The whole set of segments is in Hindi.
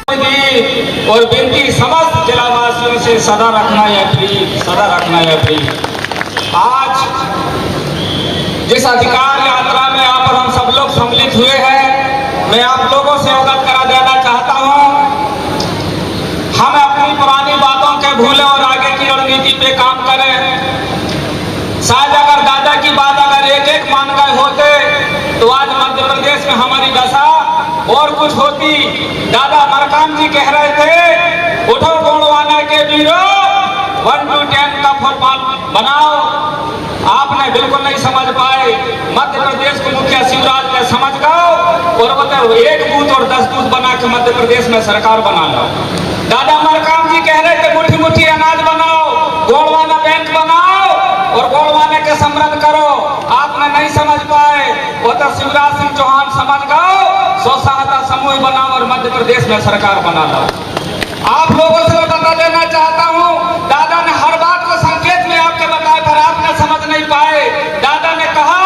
और विनती समस्त जिलावासियों से सदा रखना है अपील। आज जिस अधिकार यात्रा में आप और हम सब लोग सम्मिलित हुए हैं, मैं आप लोगों से अवगत करा देना चाहता हूं। हम अपनी पुरानी बातों के भूलें और आगे की रणनीति पे काम करें। शायद अगर दादा की बात अगर एक एक मान गए होते तो आज मध्य प्रदेश में हमारी दशा और कुछ होती। दादा मरकाम जी कह रहे थे, उठो गोंडवाना के वीरों 1 to 10 का फुटबॉल बनाओ। आपने बिल्कुल नहीं समझ पाए। मध्य प्रदेश को मुखिया शिवराज ने समझ गए और मतलब एक बूथ और 10 बूथ बना के मध्य प्रदेश में सरकार बना लो। दादा मरकाम जी कह रहे थे, मुट्ठी मुट्ठी अनाज बनाओ, गोंडवाना बैंक बनाओ और गोंडवाने के समृद्ध करो। आपने नहीं समझ पाए। वो तो शिवराज सिंह चौहान समझ गए, स्व-सहायता समूह बनाओ और मध्य प्रदेश में सरकार बना लो। आप लोगों से बता देना चाहता हूं, दादा ने हर बात को संकेत में आपके बताए पर आपने समझ नहीं पाए। दादा ने कहा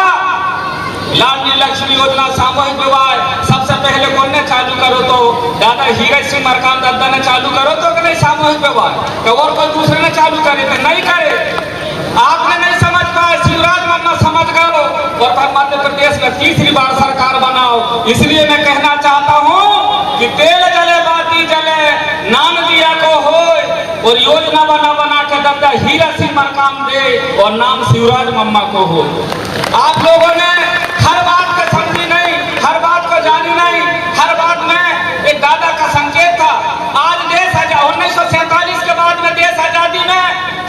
लाडली लक्ष्मी योजना सामूहिक विवाह सबसे पहले कौन ने चालू करो तो दादा हीरज सिंह मरकाम दादा ने चालू करो तो नहीं सामूहिक विवाह तो और कोई दूसरे ने चालू करे तो नहीं करे। आपने नहीं समझ पाए, शिवराज मम्मा समझ गए और मध्य प्रदेश में तीसरी बार सरकार बनाओ। इसलिए मैं कहना चाहता हूं कि तेल जले बाती जले नाम दिया को हो और योजना बना के दादा हीरज सिंह मरकाम दे और नाम शिवराज मम्मा को हो। आप लोगों ने हर बात को समझी नहीं, हर बात को जानी नहीं। हर बात में एक दादा का संकेत था। आज देश 1947 के बाद में देश आजादी में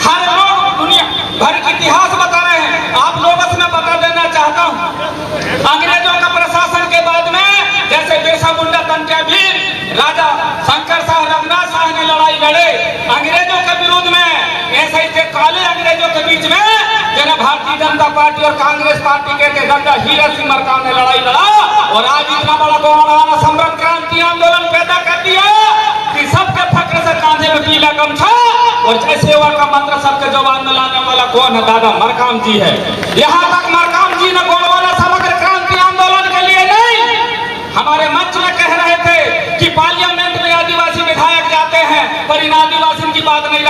हर लोग दुनिया भर की इतिहास बता रहे हैं। आप लोगों से मैं बता देना चाहता हूं, अंग्रेजों का प्रशासन के बाद में जैसे बिरसा मुंडा तंत्रवीर राजा शंकर शाह रघुनाथ शाह ने लड़ाई लड़े अंग्रेजों के विरोध में, ऐसे ही काले अंग्रेजों के बीच में जिन्हें भारतीय जनता पार्टी और कांग्रेस पार्टी के दादा हीरज सिंह मरकाम ने लड़ाई लड़ा और आज इतना बड़ा गोंडवाना समृद्ध क्रांति आंदोलन पैदा कर दिया कि सबके फक्र से कांधे में पीला गमछा और जय सेवा का मंत्र सबके जवान में लाने वाला कौन है? दादा मरकाम जी है। यहाँ तक मरकाम जी ने गोंडवाना समग्र क्रांति आंदोलन के लिए नहीं, हमारे मंच में कह रहे थे कि पार्लियामेंट में आदिवासी विधायक जाते हैं पर इन आदिवासी की बात नहीं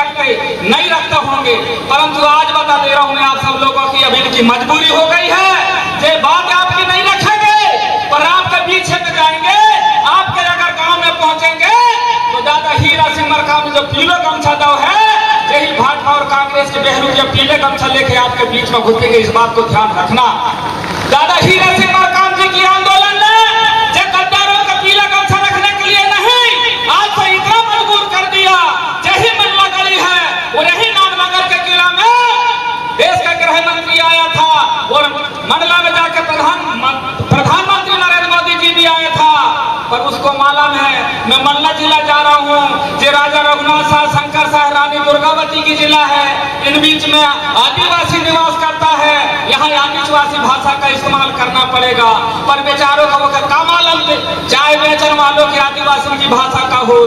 रखते होंगे। परंतु आज बता दे रहा हूं मैं आप सब लोगों की अभी की मजबूरी हो गई है। ये बात आपकी नहीं रखेंगे पर आपके पीछे में जाएंगे, आपके अगर गांव में पहुंचेंगे तो दादा हीरज सिंह मरकाम जो पीले गमछा दो है, यही भाजपा और कांग्रेस के बहरू जब पीले गमछा लेके आपके बीच में घुसेंगे। इस बात को ध्यान रखना। दादा हीरज सिंह मरकाम जी की आंदोलन ने गद्दारों का पीला गमछा रखने के लिए नहीं, आज से इतना मजबूर कर दिया। यही मंडला गली है और यही नामनगर के किला में देश का गृह मंत्री आया था और मंडला में जाकर प्रधानमंत्री नरेंद्र मोदी जी भी आया था। पर उसको मालूम है मैं मंडला जिला जा रहा हूँ, जो राजा रघुनाथ शाह शंकर शाह रानी दुर्गावती की जिला है, इन बीच में आदिवासी निवास करता है। यहाँ आदिवासी भाषा का इस्तेमाल करना पड़ेगा। पर बेचारों का वो क्या मालूम चाय बेचने वालों की आदिवासी की भाषा का हो,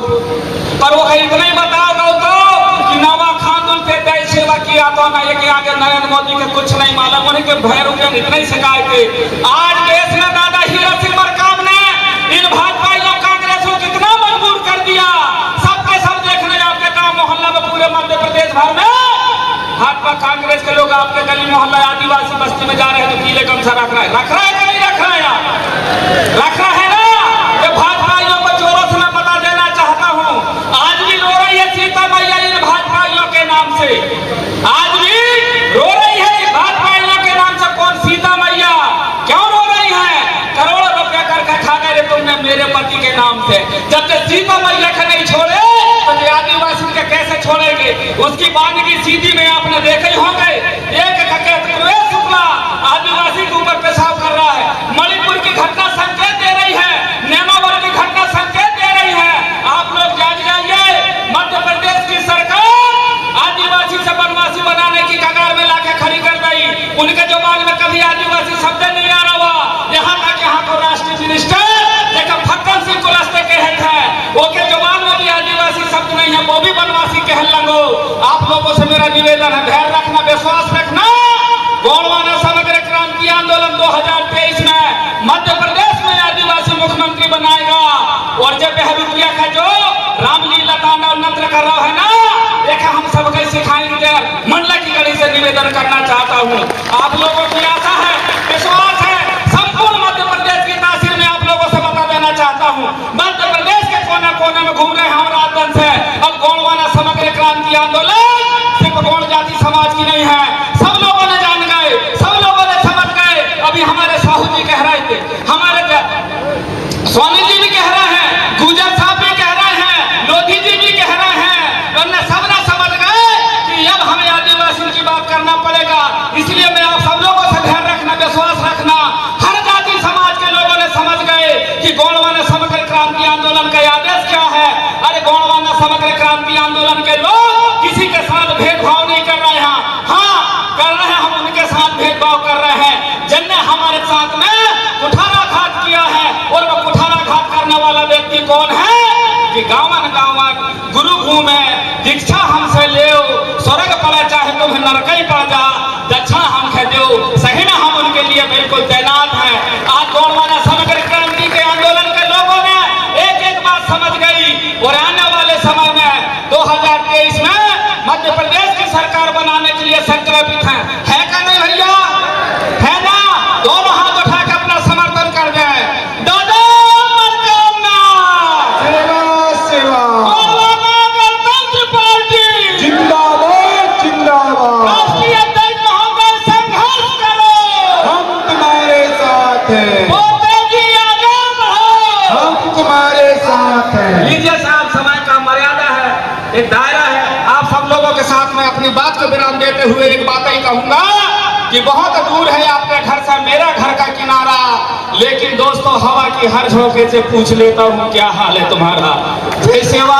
पर वो इतना ही बताओगे तो कि नवा खानदुल पे तय सेवा किया तो ना ये कि आगे नरेंद्र मोदी के कुछ नहीं मालूम, उनके भैरों के इतना ही शिकायत है। आज देश में दादा हीरज सिंह मरकाम ने इन भाजपाइयों कांग्रेस को कितना मजबूर कर दिया। सबके सब देख रहे हैं आपके गांव मोहल्ला में, पूरे मध्य प्रदेश भर में भाजपा कांग्रेस के लोग आपके गली मोहल्ला आदिवासी बस्ती में जा रहे हैं तो पीले गमछा रख रहा है कि नहीं रख रहा है? रख रहा है ना। ये भाजपाइयों को जोरों से मैं बता देना चाहता हूँ, आज भी रो रही है सीता मैया इन भाजपाइयों के नाम से। आज भी रो रही है इस भाजपाइयों के नाम से। कौन? सीता मैया। क्यों रो रही है? करोड़ों रुपया करके खा गए तुमने मेरे पति के नाम से। जब तक सीता मैया के नहीं छोड़े तो ये आदिवासी के कैसे छोड़ेंगे? उसकी वानगी सीधी में आपने देखे होंगे, एक शुक्ला आदिवासी के ऊपर पेशाब कर रहा है। मणिपुर की घटना संकेत दे रही है, नैनावर की घटना संकेत दे रही है। आप लोग जाग जाइए। मध्य प्रदेश की सरकार आदिवासी से बनवासी बनाने की कगार में लाके खड़ी कर गई। उनके जबान में कभी आदिवासी शब्द नहीं आ रहा। यहाँ तक यहाँ को राष्ट्रीय मिनिस्टर जब फक्कन सिंह को रास्ते कहे थे, वो के जबान में भी आदिवासी शब्द नहीं है, वो भी बनवासी कह लगो। आप लोगों से मेरा निवेदन है, धैर्य रखना, विश्वास रखना। गोंडवाना समग्र क्रांति आंदोलन निवेदन करना चाहता हूँ। आप लोगों की आशा है, विश्वास है, संपूर्ण मध्य प्रदेश की तासीर में आप लोगों से बता देना चाहता हूँ। मध्य प्रदेश के कोने कोने में घूम रहे हैं हम रात दिन से। अब गौड़वाना समग्र क्रांति आंदोलन सिर्फ गौड़ जाति समाज की नहीं है, सब लोगों ने जान गए, सब लोगों ने समझ गए। अभी हमारे साहू जी कह रहे थे, हमारे स्वामी जी भी कह रहे हैं, गुजर साहब भी कह रहे हैं, लोधी जी भी कह रहे हैं, वरना सब ना समझ गए कि अब हमें आदिवासियों की बात करना पड़ेगा। इसलिए मैं आप सब लोगों से ध्यान रखना, विश्वास रखना, हर जाति समाज के लोगों ने समझ गए कि गौड़वाना समग्र क्रांति आंदोलन का आदेश क्या है। अरे गौड़वाना समग्र क्रांति आंदोलन के लोग किसी के साथ भेदभाव नहीं कर रहे हैं। हाँ कर रहे हैं, हम उनके साथ भेदभाव कर रहे हैं जिनने हमारे साथ में कुठाराघात किया है। और वो कुठाराघात करने वाला व्यक्ति कौन है कि गावन गावन गुरु घूमे दीक्षा हमसे ले, स्वर्ग पड़े चाहे तुम्हें नरकई पड़ जा, दक्षिण हम कह दो, सही में हम उनके लिए बिल्कुल तैनात हैं। आज गौड़वाना समग्र क्रांति के आंदोलन के लोगों ने एक एक बात समझ गई और आने वाले समय में 2023 में मध्य प्रदेश की सरकार बनाने के लिए संकल्पित है का नहीं भैया? है ना? दोनों हाथ उठा के अपना समर्थन कर दें। दादा गणतंत्र पार्टी जिंदाबाद जिंदाबाद, राष्ट्रीय अध्यक्ष महोदय संघर्ष करो, हम तुम्हारे साथ हैं, मोदी जी आगे बढ़ो, हम तुम्हारे साथ हैं। लीजिए साहब, समय का मर्यादा है, एक दायरा है। आप सब लोगों के साथ में अपनी बात को विराम देते हुए एक बात ही कहूंगा कि बहुत दूर है आपके घर से मेरा घर का किनारा, लेकिन दोस्तों हवा की हर झोंके से पूछ लेता हूँ क्या हाल है तुम्हारा। जय सेवा